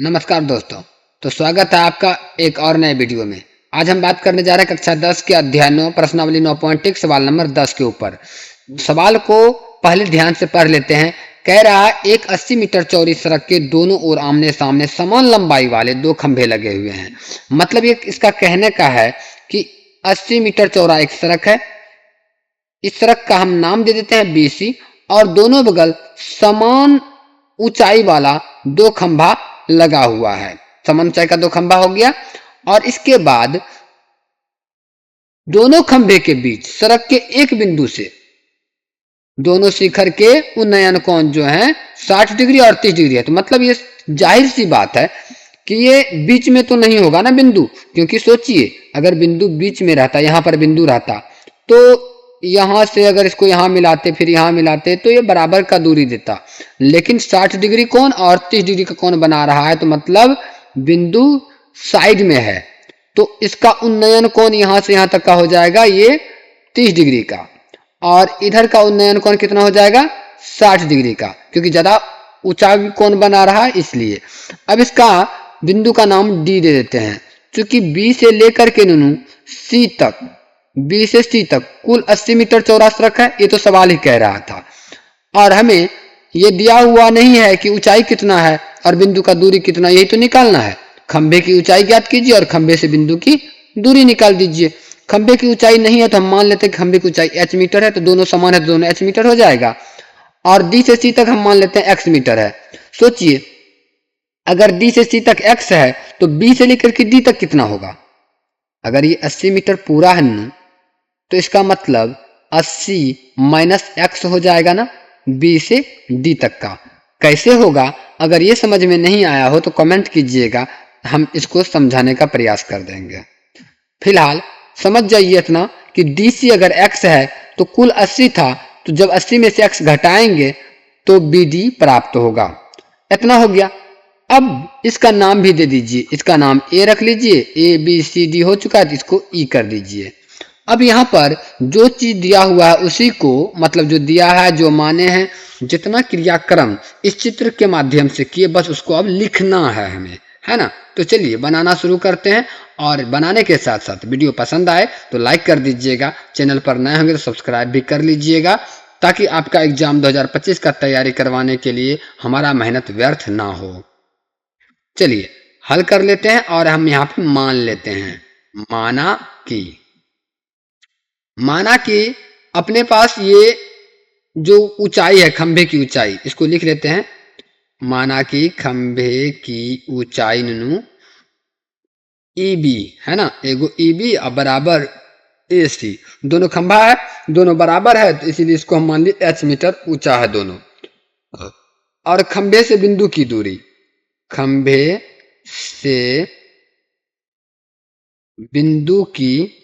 नमस्कार दोस्तों। तो स्वागत है आपका एक और नए वीडियो में। आज हम बात करने जा रहे हैं कक्षा 10 के अध्याय 9 प्रश्नावली 9.1 सवाल नंबर 10 के ऊपर। सवाल को पहले ध्यान से पढ़ लेते हैं। कह रहा है एक 80 मीटर चौड़ी सड़क के दोनों ओर आमने सामने समान लंबाई वाले दो खंभे लगे हुए हैं। मतलब ये इसका कहने का है कि 80 मीटर चौड़ा एक सड़क है। इस सड़क का हम नाम दे देते हैं BC और दोनों बगल समान ऊंचाई वाला दो खंभा लगा हुआ है। समान ऊंचाई का दो खंभा हो गया और इसके बाद दोनों खंभे के बीच सड़क के एक बिंदु से दोनों शिखर के उन्नयन कोण जो है 60 डिग्री और 30 डिग्री है। तो मतलब ये जाहिर सी बात है कि ये बीच में तो नहीं होगा ना बिंदु, क्योंकि सोचिए अगर बिंदु बीच में रहता, यहाँ पर बिंदु रहता तो यहां से अगर इसको यहां मिलाते फिर यहां मिलाते तो ये बराबर का दूरी देता, लेकिन 60 डिग्री कोण और 30 डिग्री का कोण बना रहा है तो मतलब बिंदु साइड में है। तो इसका उन्नयन कोण यहां से यहां तक का हो जाएगा ये 30 डिग्री का और इधर का उन्नयन कोण कितना हो जाएगा 60 डिग्री का, क्योंकि ज्यादा ऊंचा कोण बना रहा है इसलिए। अब इसका बिंदु का नाम D दे देते हैं। चूंकि B से लेकर के C तक, B से C तक कुल 80 मीटर चौड़ा सड़क है, ये तो सवाल ही कह रहा था और हमें ये दिया हुआ नहीं है कि ऊंचाई कितना है और बिंदु का दूरी कितना, यही तो निकालना है। खंभे की ऊंचाई ज्ञात कीजिए और खंभे से बिंदु की दूरी निकाल दीजिए। खंभे की ऊंचाई नहीं है तो हम मान लेते हैं खंभे की ऊंचाई h मीटर है, तो दोनों समान है तो दोनों h मीटर हो जाएगा और D से C तक हम मान लेते हैं x मीटर है। सोचिए अगर D से C तक x है तो B से लेकर के D तक कितना होगा। अगर ये 80 मीटर पूरा है तो इसका मतलब 80 माइनस x हो जाएगा ना B से D तक का। कैसे होगा अगर ये समझ में नहीं आया हो तो कमेंट कीजिएगा, हम इसको समझाने का प्रयास कर देंगे। फिलहाल समझ जाइए इतना कि DC अगर x है तो कुल 80 था, तो जब 80 में से x घटाएंगे तो BD प्राप्त होगा। इतना हो गया। अब इसका नाम भी दे दीजिए, इसका नाम A रख लीजिए, ABCD हो चुका है तो इसको E कर दीजिए। अब यहाँ पर जो चीज दिया हुआ है उसी को, मतलब जो दिया है जो माने हैं जितना क्रियाक्रम इस चित्र के माध्यम से किए बस उसको अब लिखना है हमें, है ना। तो चलिए बनाना शुरू करते हैं और बनाने के साथ साथ वीडियो पसंद आए तो लाइक कर दीजिएगा, चैनल पर नए होंगे तो सब्सक्राइब भी कर लीजिएगा ताकि आपका एग्जाम 2025 का तैयारी करवाने के लिए हमारा मेहनत व्यर्थ ना हो। चलिए हल कर लेते हैं और हम यहाँ पे मान लेते हैं। माना कि अपने पास ये जो ऊंचाई है खंभे की ऊंचाई, इसको लिख लेते हैं। माना कि खंभे की ऊंचाई EB है ना, एगो EB और बराबर AC, दोनों खंभा है दोनों बराबर है तो इसीलिए इसको हम मान ली h मीटर ऊंचा है दोनों। और खंभे से बिंदु की दूरी, खंभे से बिंदु की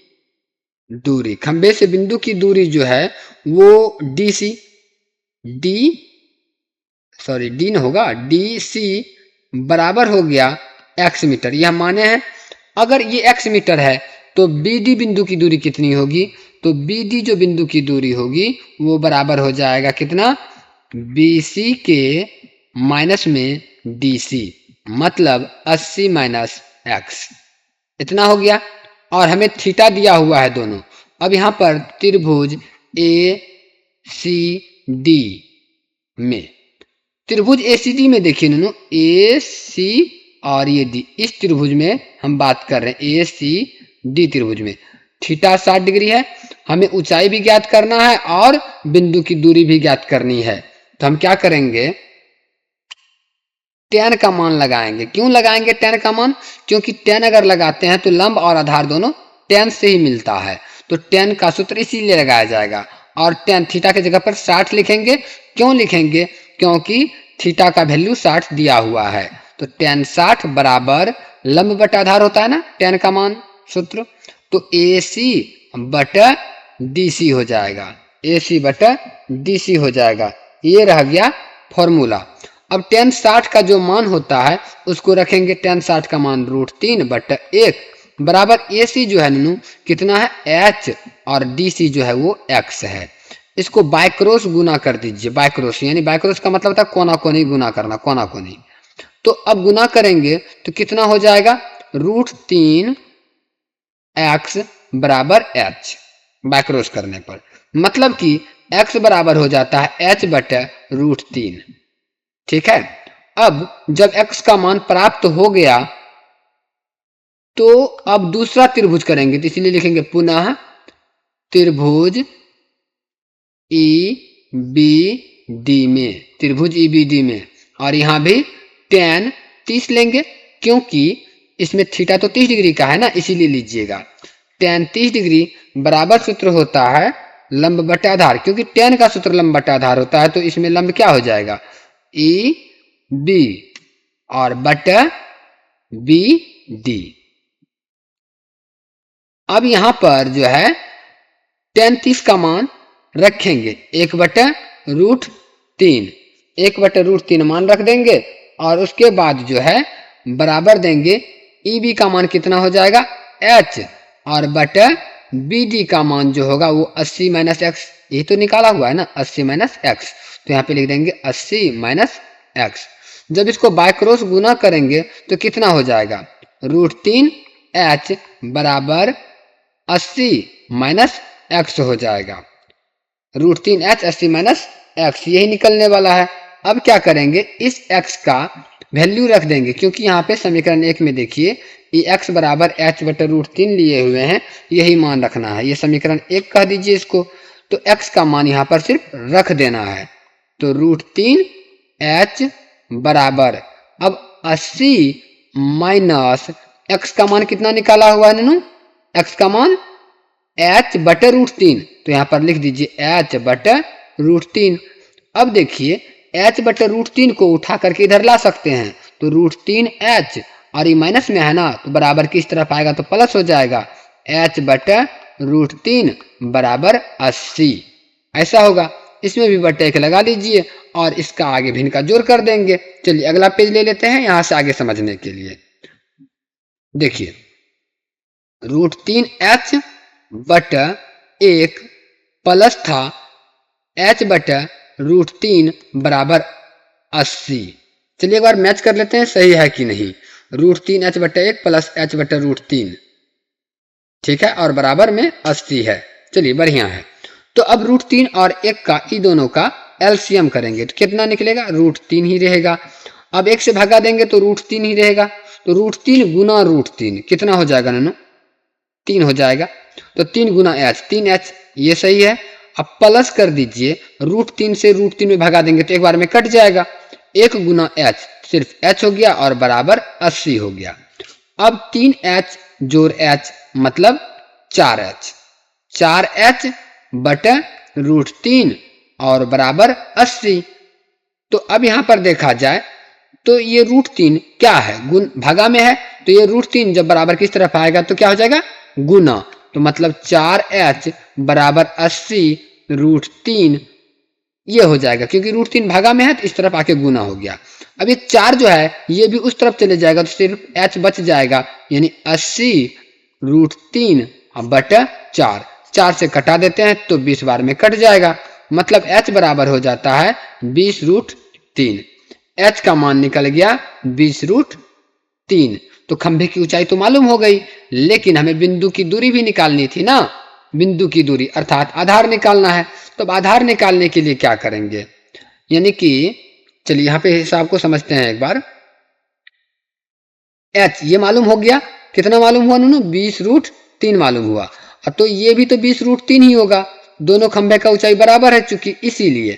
दूरी, खंभे से बिंदु की दूरी जो है वो DC बराबर हो गया x मीटर, यह माने हैं। अगर ये x मीटर है तो BD बिंदु की दूरी कितनी होगी, तो BD जो बिंदु की दूरी होगी वो बराबर हो जाएगा कितना, BC के माइनस में DC, मतलब 80 माइनस x, इतना हो गया। और हमें थीटा दिया हुआ है दोनों। अब यहाँ पर त्रिभुज ACD में, त्रिभुज ACD में देखिए AC और ये D, इस त्रिभुज में हम बात कर रहे हैं ACD त्रिभुज में थीटा 60 डिग्री है। हमें ऊंचाई भी ज्ञात करना है और बिंदु की दूरी भी ज्ञात करनी है। तो हम क्या करेंगे, tan का मान लगाएंगे। क्यों लगाएंगे tan का मान, क्योंकि tan अगर लगाते हैं तो लंब और आधार दोनों tan से ही मिलता है, तो tan का सूत्र इसीलिए लगाया जाएगा। और tan थीटा की जगह पर 60 लिखेंगे। क्यों लिखेंगे, क्योंकि थीटा का वैल्यू 60 दिया हुआ है, तो tan 60 बराबर लंब बटा आधार होता है ना tan का मान सूत्र, तो AC बटा DC हो जाएगा, AC बटा DC हो जाएगा। ये रह गया फॉर्मूला। अब tan 60 का जो मान होता है उसको रखेंगे, tan 60 का मान √3/1 बराबर AC जो है कितना है h और DC जो है वो x है। इसको बाय क्रॉस गुना कर दीजिए। बाय क्रॉस यानी बाय क्रॉस का मतलब होता है कोना कोनी गुना करना, कोना कोनी। तो अब गुना करेंगे तो कितना हो जाएगा, √3 x बराबर h बैक्रॉस करने पर, मतलब कि x बराबर हो जाता है h बटे √3। ठीक है, अब जब x का मान प्राप्त हो गया तो अब दूसरा त्रिभुज करेंगे, तो इसलिए लिखेंगे पुनः त्रिभुज EBD में, त्रिभुज EBD में, और यहां भी tan 30 लेंगे क्योंकि इसमें थीटा तो 30 डिग्री का है ना, इसीलिए लीजिएगा tan 30 डिग्री बराबर सूत्र होता है लंब बटा आधार, क्योंकि tan का सूत्र लंब बटा आधार होता है, तो इसमें लंब क्या हो जाएगा EB और बटा BD। अब यहां पर जो है tan 30 का मान रखेंगे 1/√3, 1/√3 मान रख देंगे और उसके बाद जो है बराबर देंगे EB का मान कितना हो जाएगा h, और बटा BD का मान जो होगा वो 80 - x, यही तो निकाला हुआ है ना 80 - x, तो यहाँ पे लिख देंगे 80 - x। जब इसको बाय क्रॉस गुना करेंगे तो कितना हो जाएगा, √3h बराबर 80 - x हो जाएगा, √3h 80 - x यही निकलने वाला है। अब क्या करेंगे, इस x का वैल्यू रख देंगे, क्योंकि यहाँ पे समीकरण 1 में देखिए ये x बराबर h बटे √3 लिए हुए हैं, यही मान रखना है, ये समीकरण 1 कह दीजिए इसको, तो x का मान यहाँ पर सिर्फ रख देना है, तो √3h बराबर अब 80 माइनस x का मान कितना निकाला हुआ है ननू, x का मान h बटे √3, तो यहाँ पर लिख दीजिए h बटे √3। अब देखिए h बटे √3 को उठा करके इधर ला सकते हैं, तो √3h और ये माइनस में है ना, तो बराबर किस तरफ आएगा तो प्लस हो जाएगा, h बटे √3 बराबर 80, ऐसा होगा। इसमें भी बटे 1 लगा लीजिए और इसका आगे भी इनका जोड़ कर देंगे। चलिए अगला पेज ले लेते हैं यहां से आगे समझने के लिए। देखिए √3h बटा 1 प्लस था h बटा √3 बराबर 80। चलिए एक बार मैच कर लेते हैं सही है कि नहीं, √3h बटा 1 प्लस h बटा √3, ठीक है, और बराबर में 80 है। चलिए बढ़िया है। तो अब √3 और 1 का ई दोनों का एलसीएम करेंगे तो कितना निकलेगा, √3 ही रहेगा। अब 1 से भगा देंगे तो √3 ही रहेगा, तो √3 गुना √3 कितना हो जाएगा ननू, 3 हो जाएगा। तो 3 गुना h, 3h ये सही है। अब प्लस कर दीजिए, √3 से √3 में भगा देंगे तो एक बार में कट जाएगा, 1 गुना h सिर्फ h हो गया और बराबर 80 हो गया। अब 3h जोड़ h मतलब 4h, 4h बटा √3 और बराबर 80। तो अब यहां पर देखा जाए तो ये √3 क्या है, गुण भागा में है, तो ये √3 जब बराबर किस तरफ आएगा तो क्या हो जाएगा गुना, तो मतलब 4h बराबर 80 √3 ये हो जाएगा, क्योंकि √3 भागा में है तो इस तरफ आके गुना हो गया। अब ये 4 जो है ये भी उस तरफ चले जाएगा तो सिर्फ h बच जाएगा, यानी 80 √3 बटा 4, 4 से कटा देते हैं तो 20 बार में कट जाएगा, मतलब h बराबर हो जाता है 20 √3। h का मान निकल गया 20 √3। तो खंभे की ऊंचाई तो मालूम हो गई, लेकिन हमें बिंदु की दूरी भी निकालनी थी ना, बिंदु की दूरी अर्थात आधार निकालना है। तो अब आधार निकालने के लिए क्या करेंगे, यानी कि चलिए यहाँ पे हिसाब को समझते हैं एक बार। h ये मालूम हो गया, कितना मालूम हुआ नूनू, 20 √3 मालूम हुआ, तो ये भी तो 20 √3 ही होगा, दोनों खंभे का ऊंचाई बराबर है चूंकि, इसीलिए।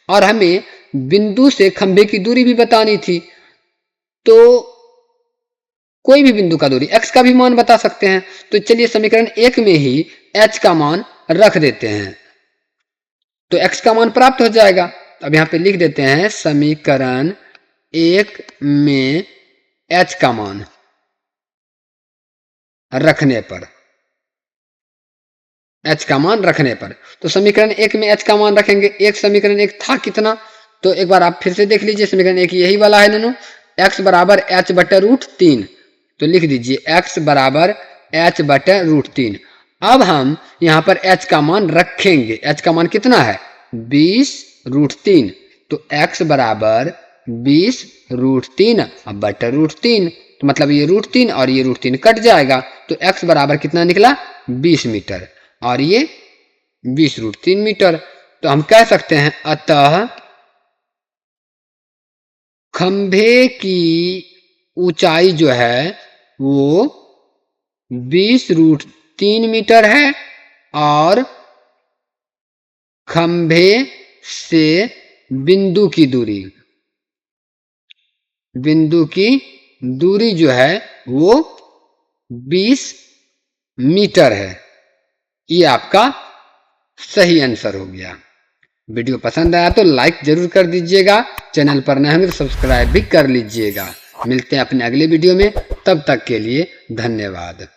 और हमें बिंदु से खंभे की दूरी भी बतानी थी, तो कोई भी बिंदु का दूरी x का भी मान बता सकते हैं। तो चलिए समीकरण 1 में ही h का मान रख देते हैं तो x का मान प्राप्त हो जाएगा। अब यहां पे लिख देते हैं समीकरण 1 में h का मान रखने पर, h का मान रखने पर, तो समीकरण 1 में h का मान रखेंगे। एक समीकरण 1 था कितना, तो एक बार आप फिर से देख लीजिए, समीकरण 1 यही वाला है ननू, x बराबर h बटा √3, तो लिख दीजिए x बराबर h बटा √3। अब हम यहां पर h का मान रखेंगे, h का मान कितना है 20 √3, तो x बराबर 20√3 अब बटा √3, तो मतलब ये √3 और ये √3 कट जाएगा, तो x बराबर कितना निकला 20 मीटर और ये 20√3 मीटर। तो हम कह सकते हैं अतः खंभे की ऊंचाई जो है वो 20√3 मीटर है और खंभे से बिंदु की दूरी जो है वो 20 मीटर है। ये आपका सही आंसर हो गया। वीडियो पसंद आया तो लाइक जरूर कर दीजिएगा, चैनल पर नए होंगे तो सब्सक्राइब भी कर लीजिएगा। मिलते हैं अपने अगले वीडियो में, तब तक के लिए धन्यवाद।